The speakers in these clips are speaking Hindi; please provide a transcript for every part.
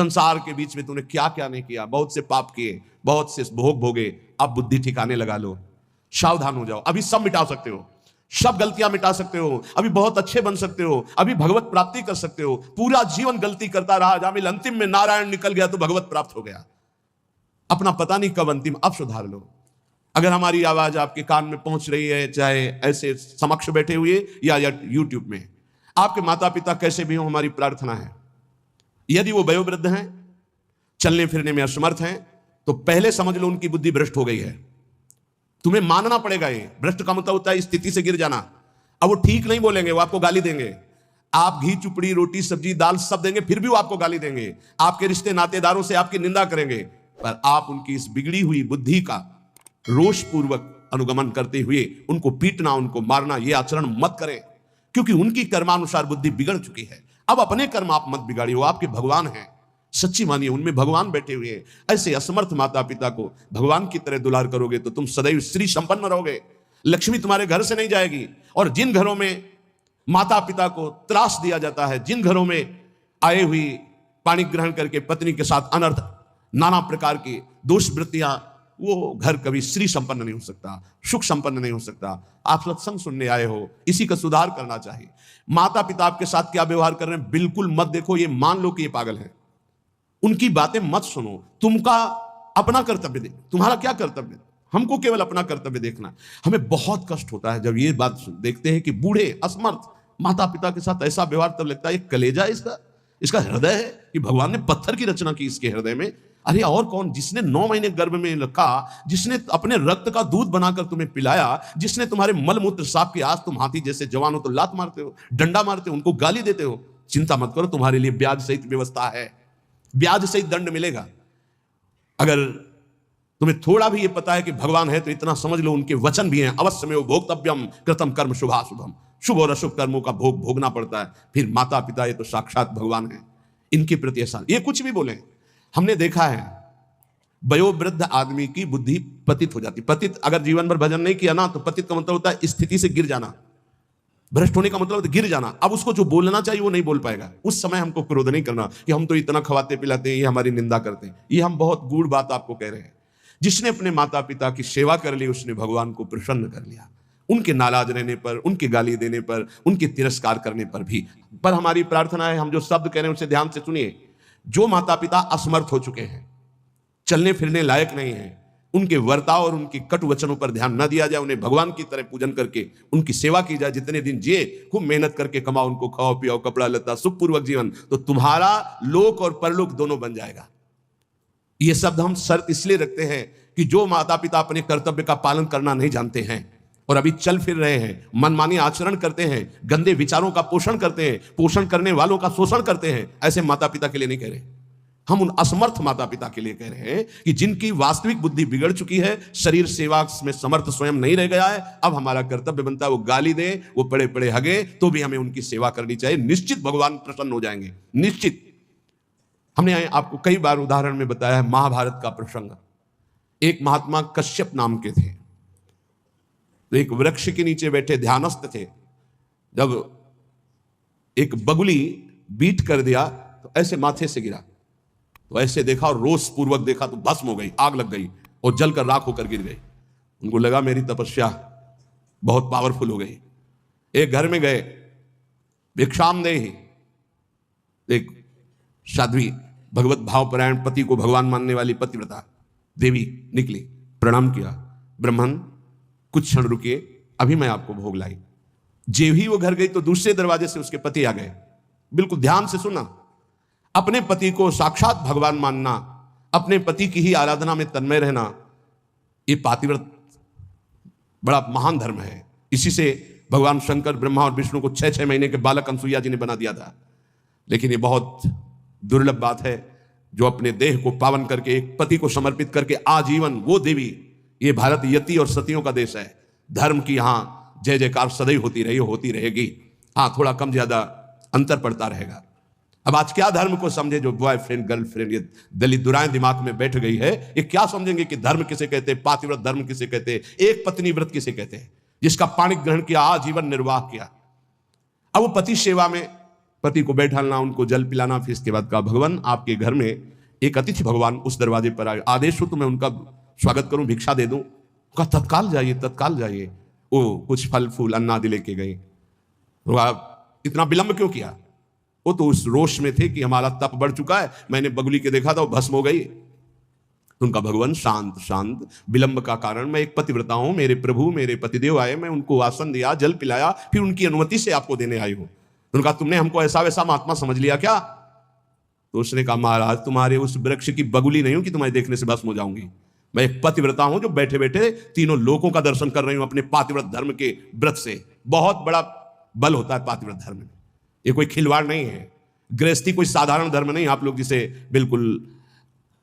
संसार के बीच में तूने क्या क्या नहीं किया, बहुत से पाप किए, बहुत से भोग भोगे, अब बुद्धि ठिकाने लगा लो, सावधान हो जाओ। अभी सब मिटा सकते हो, सब गलतियां मिटा सकते हो, अभी बहुत अच्छे बन सकते हो, अभी भगवत प्राप्ति कर सकते हो। पूरा जीवन गलती करता रहा, जामिल अंतिम में नारायण निकल गया तो भगवत प्राप्त हो गया। अपना पता नहीं कब अंतिम, अब सुधार लो। अगर हमारी आवाज आपके कान में पहुंच रही है, चाहे ऐसे समक्ष बैठे हुए या यूट्यूब में, आपके माता पिता कैसे भी हो, हमारी प्रार्थना है यदि वो वयोवृद्ध हैं, चलने फिरने में असमर्थ हैं, तो पहले समझ लो उनकी बुद्धि भ्रष्ट हो गई है। तुम्हें मानना पड़ेगा। ये भ्रष्ट का मतलब होता है स्थिति से गिर जाना। अब वो ठीक नहीं बोलेंगे, वो आपको गाली देंगे। आप घी चुपड़ी रोटी सब्जी दाल सब देंगे, फिर भी वो आपको गाली देंगे। आपके रिश्ते नातेदारों से आपकी निंदा करेंगे, पर आप उनकी इस बिगड़ी हुई बुद्धि का रोष पूर्वक अनुगमन करते हुए उनको पीटना, उनको मारना, ये आचरण मत करें, क्योंकि उनकी कर्मानुसार बुद्धि बिगड़ चुकी है। अब अपने कर्म आप मत बिगाड़िए, वो आपके भगवान हैं, सच्ची मानिए उनमें भगवान बैठे हुए हैं। ऐसे असमर्थ माता पिता को भगवान की तरह दुलार करोगे तो तुम सदैव श्री संपन्न रहोगे, लक्ष्मी तुम्हारे घर से नहीं जाएगी। और जिन घरों में माता पिता को त्रास दिया जाता है, जिन घरों में आए हुई पानी ग्रहण करके पत्नी के साथ अनर्थ नाना प्रकार की दोष वृत्तियां, वो घर कभी श्री संपन्न नहीं हो सकता, सुख संपन्न नहीं हो सकता। आप सत्संग सुनने आए हो, इसी का सुधार करना चाहिए। माता पिता आपके साथ क्या व्यवहार कर रहे हैं बिल्कुल मत देखो, ये मान लो कि ये पागल है, उनकी बातें मत सुनो। तुमका अपना कर्तव्य देख, तुम्हारा क्या कर्तव्य, हमको केवल अपना कर्तव्य देखना। हमें बहुत कष्ट होता है जब ये बात देखते हैं कि बूढ़े असमर्थ माता पिता के साथ ऐसा व्यवहार, तब लगता है ये कलेजा इसका हृदय है कि भगवान ने पत्थर की रचना की इसके हृदय में। अरे और कौन, जिसने 9 महीने गर्भ में रखा, जिसने अपने रक्त का दूध बनाकर तुम्हें पिलाया, जिसने तुम्हारे मलमूत्र साफ किया, आज तुम हाथी जैसे जवान हो तो लात मारते हो, डंडा मारते हो, उनको गाली देते हो। चिंता मत करो, तुम्हारे लिए ब्याज सहित व्यवस्था है, ब्याज सहित दंड मिलेगा। अगर तुम्हें थोड़ा भी ये पता है कि भगवान है तो इतना समझ लो उनके वचन भी हैं, अवश्य में वो भोक्तव्यम कृतम कर्म शुभाशुभम, शुभ और अशुभ कर्मों का भोग भोगना पड़ता है। फिर माता पिता ये तो साक्षात भगवान है, इनके प्रति ऐसा ये कुछ भी बोले। हमने देखा है वयोवृद्ध आदमी की बुद्धि पतित हो जाती। पतित अगर जीवन भर भजन नहीं किया ना, तो पतित का मतलब होता है स्थिति से गिर जाना, भ्रष्ट होने का मतलब गिर जाना। अब उसको जो बोलना चाहिए वो नहीं बोल पाएगा। उस समय हमको क्रोध नहीं करना कि हम तो इतना खवाते पिलाते हैं, ये हमारी निंदा करते हैं। ये हम बहुत गूढ़ बात आपको कह रहे हैं। जिसने अपने माता पिता की सेवा कर ली, उसने भगवान को प्रसन्न कर लिया। उनके नाराज रहने पर, उनके गाली देने पर, उनके तिरस्कार करने पर भी। पर हमारी प्रार्थना है, हम जो शब्द कह रहे हैं उसे ध्यान से सुनिए। जो माता पिता असमर्थ हो चुके हैं, चलने फिरने लायक नहीं है, उनके वर्ताव और उनके कटु वचनों पर ध्यान न दिया जाए। उन्हें भगवान की तरह पूजन करके उनकी सेवा की जाए। जितने दिन जिए खूब मेहनत करके कमाओ, उनको खाओ पियाओ, कपड़ा लता, सुखपूर्वक जीवन, तो तुम्हारा लोक और परलोक दोनों बन जाएगा। ये शब्द हम शर्त इसलिए रखते हैं कि जो माता पिता अपने कर्तव्य का पालन करना नहीं जानते हैं और अभी चल फिर रहे हैं, मनमानी आचरण करते हैं, गंदे विचारों का पोषण करते हैं, पोषण करने वालों का शोषण करते हैं, ऐसे माता पिता के लिए नहीं कह रहे। हम उन असमर्थ माता पिता के लिए कह रहे हैं कि जिनकी वास्तविक बुद्धि बिगड़ चुकी है, शरीर सेवा में समर्थ स्वयं नहीं रह गया है। अब हमारा कर्तव्य बनता है वो गाली दे, वो पड़े पड़े हगे, तो भी हमें उनकी सेवा करनी चाहिए। निश्चित भगवान प्रसन्न हो जाएंगे, निश्चित। हमने आपको कई बार उदाहरण में बताया है महाभारत का प्रसंग। एक महात्मा कश्यप नाम के थे, तो एक वृक्ष के नीचे बैठे ध्यानस्थ थे। जब एक बगुली बीट कर दिया तो ऐसे माथे से गिरा, तो ऐसे देखा और रोष पूर्वक देखा तो भस्म हो गई, आग लग गई और जलकर राख होकर गिर गई। उनको लगा मेरी तपस्या बहुत पावरफुल हो गई। एक घर में गए, भिक्षामदेहि, एक साध्वी भगवत भावपरायण पति को भगवान मानने वाली पतिव्रता देवी निकली, प्रणाम किया। ब्राह्मण कुछ क्षण रुकिए, अभी मैं आपको भोग लाई। जेव ही वो घर गई तो दूसरे दरवाजे से उसके पति आ गए। बिल्कुल ध्यान से सुना, अपने पति को साक्षात भगवान मानना, अपने पति की ही आराधना में तन्मय रहना, ये पातिव्रत बड़ा महान धर्म है। इसी से भगवान शंकर ब्रह्मा और विष्णु को 6-6 महीने के बालक अनसुईया जी ने बना दिया था। लेकिन ये बहुत दुर्लभ बात है जो अपने देह को पावन करके एक पति को समर्पित करके आजीवन वो देवी। ये भारत यति और सतियों का देश है। धर्म की यहाँ जय जयकार सदैव होती रही, होती रहेगी। हाँ, थोड़ा कम ज्यादा अंतर पड़ता रहेगा। अब आज क्या धर्म को समझे जो बॉयफ्रेंड गर्लफ्रेंड ये दलित दुराएं दिमाग में बैठ गई है, ये क्या समझेंगे कि धर्म किसे कहते हैं, पातिव्रत धर्म किसे कहते हैं, एक पत्नी व्रत किसे कहते हैं, जिसका पाणी ग्रहण किया, आजीवन निर्वाह किया। अब वो पति सेवा में पति को बैठाना, उनको जल पिलाना। फिर इसके बाद कहा, भगवान आपके घर में एक अतिथि भगवान उस दरवाजे पर आए, आदेश हो तो मैं उनका स्वागत करूं, भिक्षा दे दूं। कहा तत्काल जाइए, तत्काल जाइए। वो कुछ फल फूल अन्न आदि लेके गए। इतना विलंब क्यों किया? वो तो उस रोष में थे कि हमारा तप बढ़ चुका है, मैंने बगुली के देखा था वो भस्म हो गई। उनका भगवान शांत शांत, विलंब का कारण, मैं एक पतिव्रता हूं, मेरे प्रभु मेरे पतिदेव आए, मैं उनको आसन दिया, जल पिलाया, फिर उनकी अनुमति से आपको देने आई हूं। उनका तुमने हमको ऐसा वैसा महात्मा समझ लिया क्या? तो उसने कहा, महाराज तुम्हारे उस वृक्ष की बगुली नहीं हूं कि तुम्हारे देखने से भस्म हो जाऊंगी। मैं एक पतिव्रता हूं जो बैठे बैठे तीनों लोकों का दर्शन कर रही हूं अपने पातिव्रत धर्म के व्रत से। बहुत बड़ा बल होता है पातिव्रत धर्म में, ये कोई खिलवाड़ नहीं है। गृहस्थी कोई साधारण धर्म नहीं। आप लोग जिसे बिल्कुल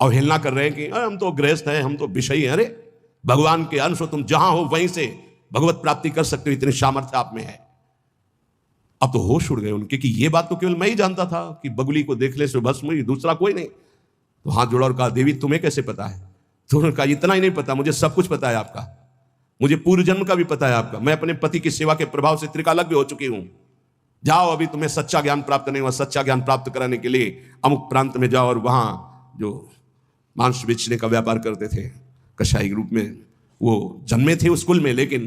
अवहेलना कर रहे हैं कि हम तो गृहस्थ हैं, हम तो विषयी हैं। अरे भगवान के अंश हो, तुम जहां हो वहीं से भगवत प्राप्ति कर सकते हो, इतनी सामर्थ्य आप में है। अब तो होश उड़ गए उनके कि ये बात तो केवल मैं ही जानता था कि बगुली को देखने से भस्म हुई, दूसरा कोई नहीं। तो हाथ जोड़ा और कहा, देवी तुम्हें कैसे पता है? तो उन्होंने कहा, इतना ही नहीं पता, मुझे सब कुछ पता है आपका, मुझे पूर्व जन्म का भी पता है आपका। मैं अपने पति की सेवा के प्रभाव से त्रिकालज्ञ हो चुकी हूं। जाओ, अभी तुम्हें सच्चा ज्ञान प्राप्त नहीं हुआ, सच्चा ज्ञान प्राप्त कराने के लिए अमुक प्रांत में जाओ और वहां जो मांस बेचने का व्यापार करते थे कसाई के रूप में, वो जन्मे थे उस कुल में, लेकिन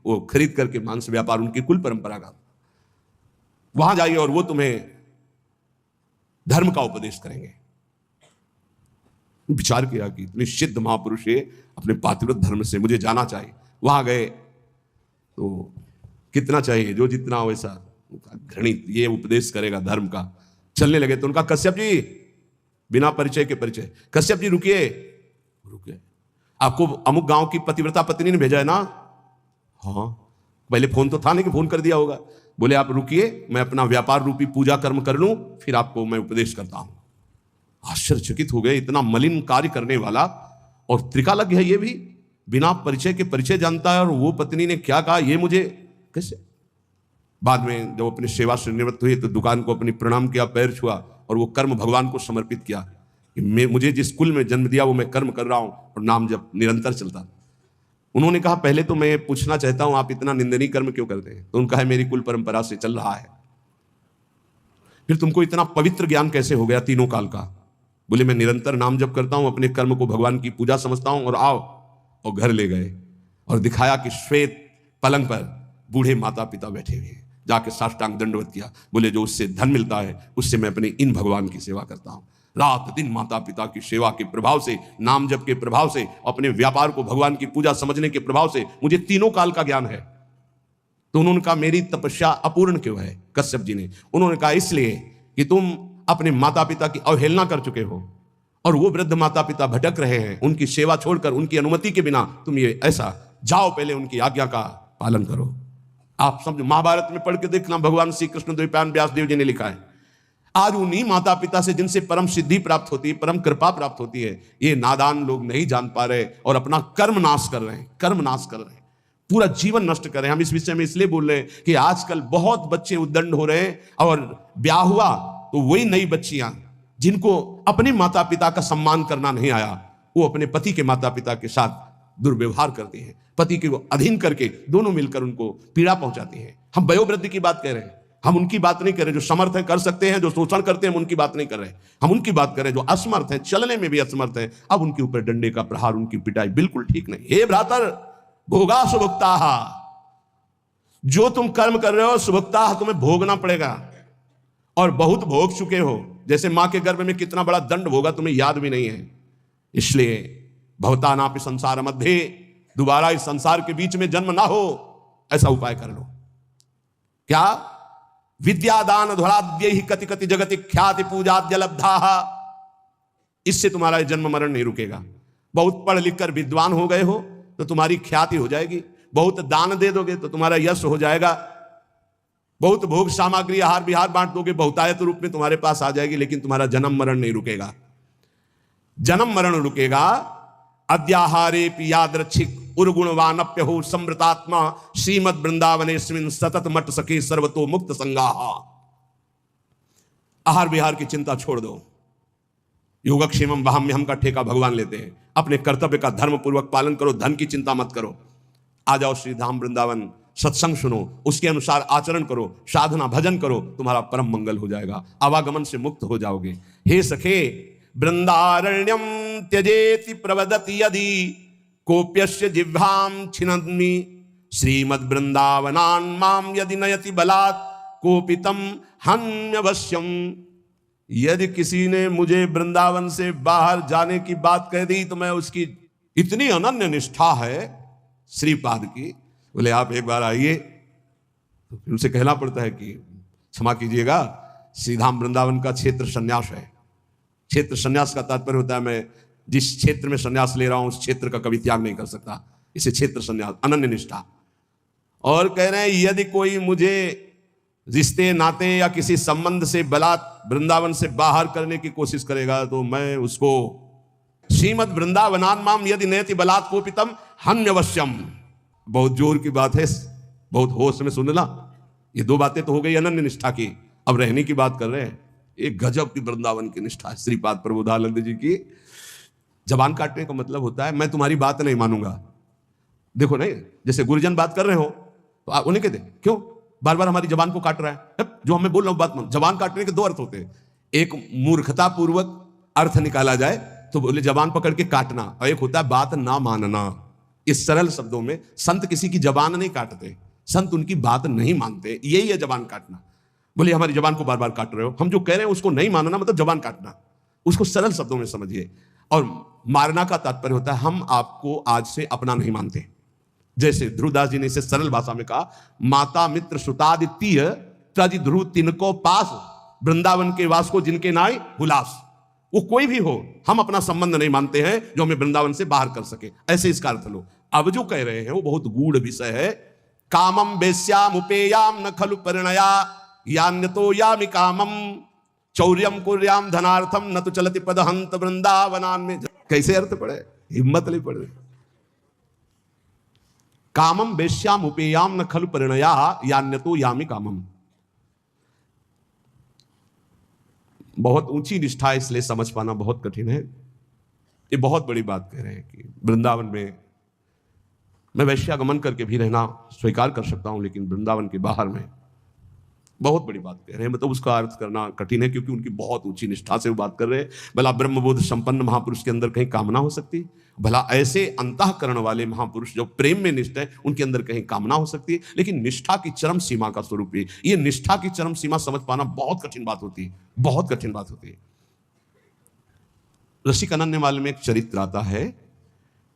वो खरीद करके मांस व्यापार उनकी कुल परंपरा का, वहां जाइए और वो तुम्हें धर्म का उपदेश करेंगे। विचार किया कि इतने सिद्ध महापुरुष है, अपने पातिव्रत धर्म से मुझे जाना चाहिए। वहां गए तो कितना चाहिए, जो जितना हो वैसा, घृणित ये उपदेश करेगा धर्म का। चलने लगे तो उनका, कश्यप जी बिना परिचय के परिचय, कश्यप जी रुकिए, रुकिए, आपको अमुक गांव की पतिव्रता पत्नी ने भेजा है ना? हाँ, पहले फोन तो था नहीं कि फोन कर दिया होगा। बोले आप रुकिए, मैं अपना व्यापार रूपी पूजा कर्म कर लूं, फिर आपको मैं उपदेश करता हूं। आश्चर्यचकित हो गए, इतना मलिन कार्य करने वाला और त्रिकालज्ञ है ये भी, बिना परिचय के परिचय जानता है। और वो पत्नी ने क्या कहा, ये मुझे कैसे? बाद में जब अपनी सेवा से निवृत्त हुए तो दुकान को अपनी प्रणाम किया, पैर छुआ और वो कर्म भगवान को समर्पित किया कि मुझे जिस कुल में जन्म दिया वो मैं कर्म कर रहा हूं और नाम जब निरंतर चलता। उन्होंने कहा, पहले तो मैं पूछना चाहता हूं आप इतना निंदनीय कर्म क्यों करते हैं? तो उनका है, मेरी कुल परंपरा से चल रहा है। फिर तुमको इतना पवित्र ज्ञान कैसे हो गया तीनों काल का? बोले मैं निरंतर नाम जप करता हूं, अपने कर्म को भगवान की पूजा समझता हूं। और आओ, और घर ले गए और दिखाया कि श्वेत पलंग पर बूढ़े माता पिता बैठे हुए हैं। जाके साष्टांग दंडवत किया। बोले जो उससे धन मिलता है उससे मैं अपने इन भगवान की सेवा करता हूं। रात दिन माता पिता की सेवा के प्रभाव से, नाम जप के प्रभाव से, अपने व्यापार को भगवान की पूजा समझने के प्रभाव से मुझे तीनों काल का ज्ञान है। तो उन्होंने कहा, मेरी तपस्या अपूर्ण क्यों है? कश्यप जी ने, उन्होंने कहा, इसलिए कि तुम अपने माता पिता की अवहेलना कर चुके हो और वो वृद्ध माता पिता भटक रहे हैं। उनकी सेवा छोड़कर, उनकी अनुमति के बिना तुम ये ऐसा, जाओ पहले उनकी आज्ञा का पालन करो। आप समझो, महाभारत में पढ़ के देखना, भगवान श्री कृष्ण द्वैपायन व्यास देव जी ने लिखा है। आज उन्हीं माता पिता से जिनसे परम सिद्धि प्राप्त होती है, परम कृपा प्राप्त होती है, ये नादान लोग नहीं जान पा रहे और अपना कर्म नाश कर रहे हैं, कर्म नाश कर रहे हैं, पूरा जीवन नष्ट कर रहे हैं। हम इस विषय में इसलिए बोल रहे हैं कि आजकल बहुत बच्चे उद्दंड हो रहे हैं और ब्याह हुआ तो वही नई बच्चियां जिनको अपने माता पिता का सम्मान करना नहीं आया, वो अपने पति के माता पिता के साथ दुर्व्यवहार करती हैं, पति के अधीन करके दोनों मिलकर उनको पीड़ा पहुंचाती हैं। हम वयोवृद्धि की बात कह रहे हैं, हम उनकी बात नहीं कर रहे जो समर्थ है, कर सकते हैं, जो शोषण करते हैं, हम उनकी बात नहीं कर रहे। हम उनकी बात कर रहे जो असमर्थ है, चलने में भी असमर्थ है। अब उनके ऊपर डंडे का प्रहार, उनकी पिटाई बिल्कुल ठीक नहीं। हे भ्रातर, भोगा सुभुक्ता, जो तुम कर्म कर रहे हो सुभुक्ता तुम्हें भोगना पड़ेगा और बहुत भोग चुके हो। जैसे मां के गर्भ में कितना बड़ा दंड भोगा तुम्हें याद भी नहीं है। इसलिए भवतानापि संसार मध्य, दोबारा इस संसार के बीच में जन्म ना हो, ऐसा उपाय कर लो। क्या? विद्यादान धुराद्य ही कति कति जगति ख्याति पूजाद्य लब्धा, इससे तुम्हारा जन्म मरण नहीं रुकेगा। बहुत पढ़ लिख कर विद्वान हो गए हो तो तुम्हारी ख्याति हो जाएगी, बहुत दान दे दोगे तो तुम्हारा यश हो जाएगा, बहुत भोग सामग्री आहार विहार बांट दोगे, बहुतायत रूप में तुम्हारे पास आ जाएगी, लेकिन तुम्हारा जन्म मरण नहीं रुकेगा। जन्म मरण रुकेगा अद्याहारे यादृच्छिक उर्गुणवानप्य हो समृतात्मा श्रीमद वृंदावनेस्मिन् सतत मट सखे सर्वतो मुक्त संगाहा। आहार विहार की चिंता छोड़ दो, योगक्षेमम वहाम्यहम का ठेका भगवान लेते हैं। अपने कर्तव्य का धर्म पूर्वक पालन करो, धन की चिंता मत करो। आ जाओ श्री धाम वृंदावन सत्संग सुनो, उसके अनुसार आचरण करो, साधना भजन करो, तुम्हारा परम मंगल हो जाएगा, आवागमन से मुक्त हो जाओगे। हे सखे, वृंदारण्यम त्यजेति प्रवदति यदि कोप्यस्य जिह्वाम छिन्नमि श्रीमद् वृंदावनान् माम यदि नयति बलात् कोपितम हन्यवश्यम। यदि किसी ने मुझे वृंदावन से बाहर जाने की बात कह दी तो मैं उसकी, इतनी अनन्य निष्ठा है श्रीपाद की, बोले आप एक बार आइए, तो फिर उसे कहना पड़ता है कि क्षमा कीजिएगा, श्रीधाम वृंदावन का क्षेत्र संन्यास है। क्षेत्र संन्यास का तात्पर्य होता है मैं जिस क्षेत्र में संन्यास ले रहा हूं उस क्षेत्र का कभी त्याग नहीं कर सकता, इसे क्षेत्र संन्यास, अनन्य निष्ठा। और कह रहे हैं यदि कोई मुझे रिश्ते नाते या किसी संबंध से बलात् वृंदावन से बाहर करने की कोशिश करेगा तो मैं उसको श्रीमद् वृंदावनान् माम यदि नयति बलात् कोपितम हन्यवश्यम। बहुत जोर की बात है, बहुत होश में सुनना। ये दो बातें तो हो गई अनन्य निष्ठा की, अब रहने की बात कर रहे हैं। एक गजब की वृंदावन की निष्ठा है श्रीपाद प्रबोधानंद जी की। जबान काटने का मतलब होता है मैं तुम्हारी बात नहीं मानूंगा। देखो नहीं, जैसे गुरुजन बात कर रहे हो तो आप उन्हें कहते क्यों बार बार हमारी जबान को काट रहा है, जो हमें बोल रहा हूं बात मान। जबान काटने के दो अर्थ होते हैं, एक मूर्खता पूर्वक अर्थ निकाला जाए तो बोले जबान पकड़ के काटना, और एक होता है बात ना मानना। इस सरल शब्दों में संत किसी की जबान नहीं काटते, संत उनकी बात नहीं मानते, यही है जबान काटना। बोले हमारी जबान को बार बार काट रहे हो, हम जो कह रहे हैं उसको नहीं मानना मतलब जबान काटना, उसको सरल शब्दों में समझिए। और मारना का तात्पर्य होता है हम आपको आज से अपना नहीं मानते। जैसे ध्रुवदास जी ने इसे सरल भाषा में कहा, माता मित्र सुतादित्य तज ध्रुव तिनको पास, वृंदावन के वास को जिनके नाय हुलास। वो कोई भी हो, हम अपना संबंध नहीं मानते हैं जो हमें वृंदावन से बाहर कर सके, ऐसे इसका अर्थ लो। अब जो कह रहे हैं वो बहुत गूढ़ विषय है। कामम वेश्याम उपेयाम न खलु परिणया यान्यतो यामि कामम चौर्यम कुर्याम धनार्थम न तो चलति पदहंत वृंदावनान में। कैसे अर्थ पड़े, हिम्मत नहीं पड़े। कामम वेश्याम उपेयाम न खलु परिणया यान्यतो यामि कामम। बहुत ऊंची निष्ठा, इसलिए समझ पाना बहुत कठिन है। ये बहुत बड़ी बात कह रहे हैं कि वृंदावन में मैं वैश्यागमन करके भी रहना स्वीकार कर सकता हूं, लेकिन वृंदावन के बाहर में बहुत बड़ी बात कह रहे हैं। मतलब उसका अर्थ करना कठिन है, क्योंकि उनकी बहुत ऊंची निष्ठा से वो बात कर रहे हैं। भला ब्रह्मबोध संपन्न महापुरुष के अंदर कहीं कामना हो सकती है? भला ऐसे अंतःकरण वाले महापुरुष जो प्रेम में निष्ठ है उनके अंदर कहीं कामना हो सकती है? लेकिन निष्ठा की चरम सीमा का स्वरूप है ये। निष्ठा की चरम सीमा समझ पाना बहुत कठिन बात होती है, बहुत कठिन बात होती है। रसिक अनन्यमाल में एक चरित्र आता है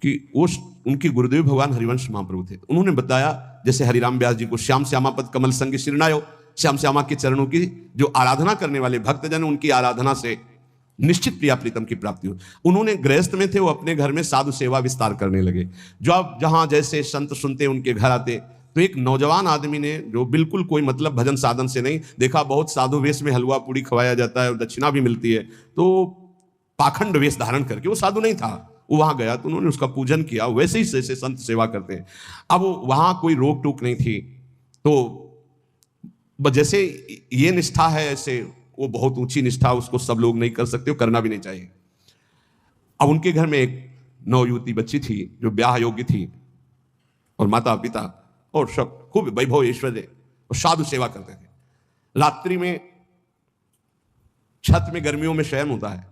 कि वो उनके गुरुदेव भगवान हरिवंश महाप्रभु थे। उन्होंने बताया जैसे हरिराम व्यास जी को श्याम श्यामा पद कमल संग शिरनायो, श्याम श्यामा के चरणों की जो आराधना करने वाले भक्तजन, उनकी आराधना से निश्चित प्रिया प्रीतम की प्राप्ति हो। उन्होंने गृहस्थ में थे, वो अपने घर में साधु सेवा विस्तार करने लगे। जो अब जहां जैसे संत सुनते उनके घर आते, तो एक नौजवान आदमी ने, जो बिल्कुल कोई मतलब भजन साधन से नहीं, देखा बहुत साधु वेश में हलवा पूड़ी खवाया जाता है और दक्षिणा भी मिलती है, तो पाखंड वेश धारण करके, वो साधु नहीं था, वो वहां गया तो उन्होंने उसका पूजन किया, वैसे ही जैसे संत सेवा करते हैं। अब वहां कोई रोक टोक नहीं थी, तो जैसे ये निष्ठा है ऐसे वो बहुत ऊंची निष्ठा, उसको सब लोग नहीं कर सकते, करना भी नहीं चाहिए। अब उनके घर में एक नवयुवती बच्ची थी जो ब्याह योग्य थी, और माता पिता और सब खूब वैभव ऐश्वर्य और साधु सेवा करते थे। रात्रि में छत में गर्मियों में शयन होता है,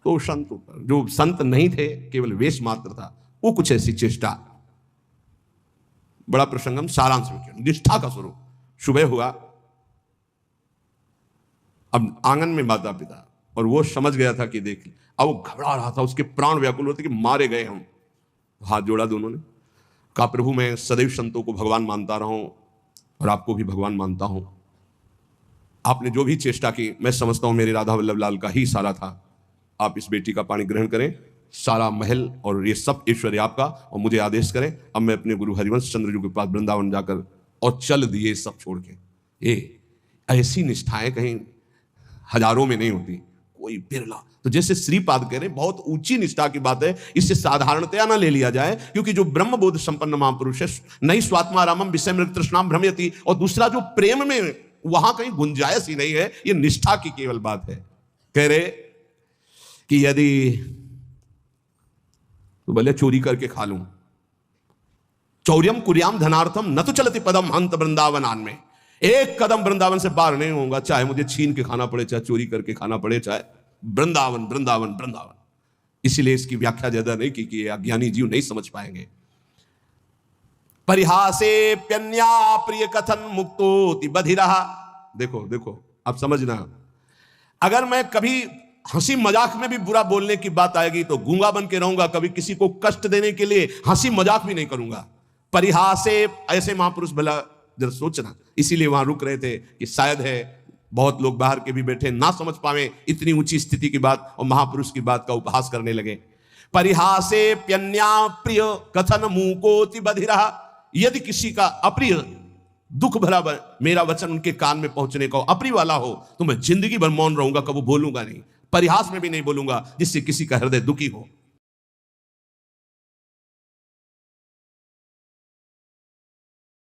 तो संत ऊपर, जो संत नहीं थे केवल वेश मात्र था, वो कुछ ऐसी चेष्टा। बड़ा प्रसंगम सारांश में किया, निष्ठा का स्वरूप। सुबह हुआ, अब आंगन में माता पिता, और वो समझ गया था कि देख, अब वो घबरा रहा था, उसके प्राण व्याकुल होते कि मारे गए हम। हाथ जोड़ा दोनों ने, कहा प्रभु मैं सदैव संतों को भगवान मानता रहा हूं और आपको भी भगवान मानता हूं। आपने जो भी चेष्टा की, मैं समझता हूं मेरे राधा वल्लभ लाल का ही इशारा था। आप इस बेटी का पानी ग्रहण करें, सारा महल और ये सब ऐश्वर्य आपका, और मुझे आदेश करें। अब मैं अपने गुरु हरिवंश चंद्र जी के पास वृंदावन जाकर, और चल दिए सब छोड़ के। ये ऐसी निष्ठाएं कहीं हजारों में नहीं होती, कोई बिरला। तो जैसे श्रीपाद कह रहे बहुत ऊंची निष्ठा की बात है, इससे साधारणतया ना ले लिया जाए, क्योंकि जो ब्रह्मबोध संपन्न महापुरुष है, नहीं स्वात्मा रामम विषय मृग तृष्णाम भ्रमयति, और दूसरा जो प्रेम में, वहां कहीं गुंजाइश ही नहीं है, ये निष्ठा की केवल बात है। कह रहे कि यदि तो भले चोरी करके खा लूं, चौर्यम कुर्याम धनार्थम न तो चलती पदम हंत वृंदावनान में। एक कदम वृंदावन से पार नहीं होऊंगा, चाहे मुझे छीन के खाना पड़े, चाहे चोरी करके खाना पड़े, चाहे वृंदावन वृंदावन वृंदावन। इसीलिए इसकी व्याख्या ज्यादा नहीं की कि अज्ञानी जीव नहीं समझ पाएंगे। परिहासे प्यन्या प्रिय कथन मुक्तोति बधिरा। देखो देखो अब समझना, अगर मैं कभी हंसी मजाक में भी बुरा बोलने की बात आएगी तो गूंगा बन के रहूंगा, कभी किसी को कष्ट देने के लिए हंसी मजाक भी नहीं करूंगा। परिहासे, ऐसे महापुरुष भला जरा सोचना, इसीलिए वहां रुक रहे थे कि शायद है बहुत लोग बाहर के भी बैठे ना समझ पावे इतनी ऊंची स्थिति की बात और महापुरुष की बात का उपहास करने लगे। परिहासे प्यन्या प्रिय कथन मूकोति बधिरा। यदि किसी का अप्रिय दुख भरा मेरा वचन उनके कान में पहुंचने का अप्रिय वाला हो तो मैं जिंदगी भर मौन रहूंगा, कभी बोलूंगा नहीं, परिहास में भी नहीं बोलूंगा, जिससे किसी का हृदय दुखी हो।